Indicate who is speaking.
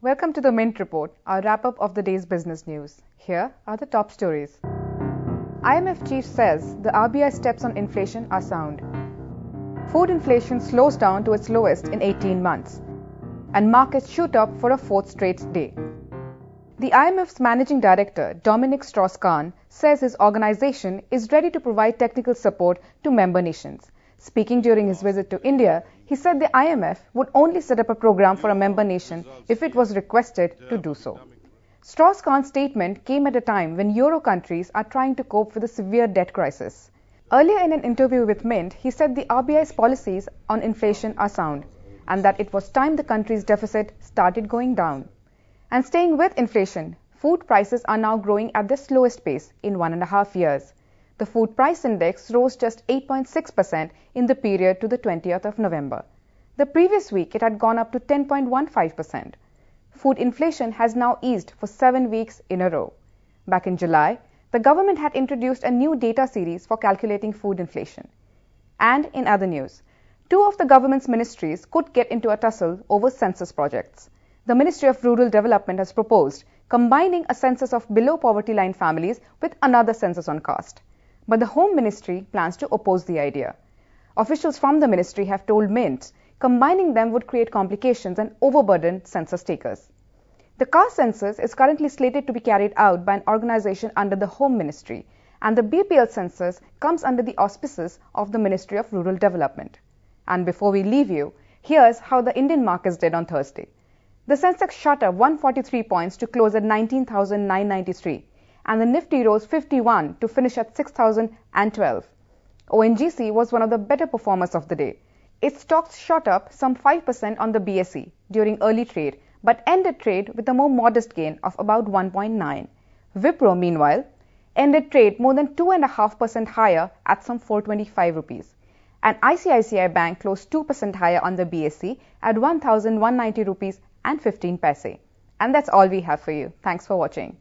Speaker 1: Welcome to the Mint Report, our wrap-up of the day's business news. Here are the top stories. IMF chief says the RBI steps on inflation are sound. Food inflation slows down to its lowest in 18 months. And markets shoot up for a fourth straight day. The IMF's managing director, Dominic Strauss-Kahn, says his organization is ready to provide technical support to member nations. Speaking during his visit to India, he said the IMF would only set up a program for a member nation if it was requested to do so. Strauss-Kahn's statement came at a time when Euro countries are trying to cope with a severe debt crisis. Earlier in an interview with Mint, he said the RBI's policies on inflation are sound and that it was time the country's deficit started going down. And staying with inflation, food prices are now growing at their slowest pace in 1.5 years. The food price index rose just 8.6% in the period to the 20th of November. The previous week, it had gone up to 10.15%. Food inflation has now eased for 7 weeks in a row. Back in July, the government had introduced a new data series for calculating food inflation. And in other news, 2 of the government's ministries could get into a tussle over census projects. The Ministry of Rural Development has proposed combining a census of below poverty line families with another census on caste. But the Home Ministry plans to oppose the idea. Officials from the ministry have told Mint combining them would create complications and overburden census takers. The caste census is currently slated to be carried out by an organization under the Home Ministry, and the BPL census comes under the auspices of the Ministry of Rural Development. And before we leave you, here's how the Indian markets did on Thursday. The Sensex shot up 143 points to close at 19,993. And the Nifty rose 51 to finish at 6,012. ONGC was one of the better performers of the day. Its stocks shot up some 5% on the BSE during early trade, but ended trade with a more modest gain of about 1.9. Wipro, meanwhile, ended trade more than 2.5% higher at some 425 rupees. And ICICI Bank closed 2% higher on the BSE at 1,190 rupees and 15 paise. And that's all we have for you. Thanks for watching.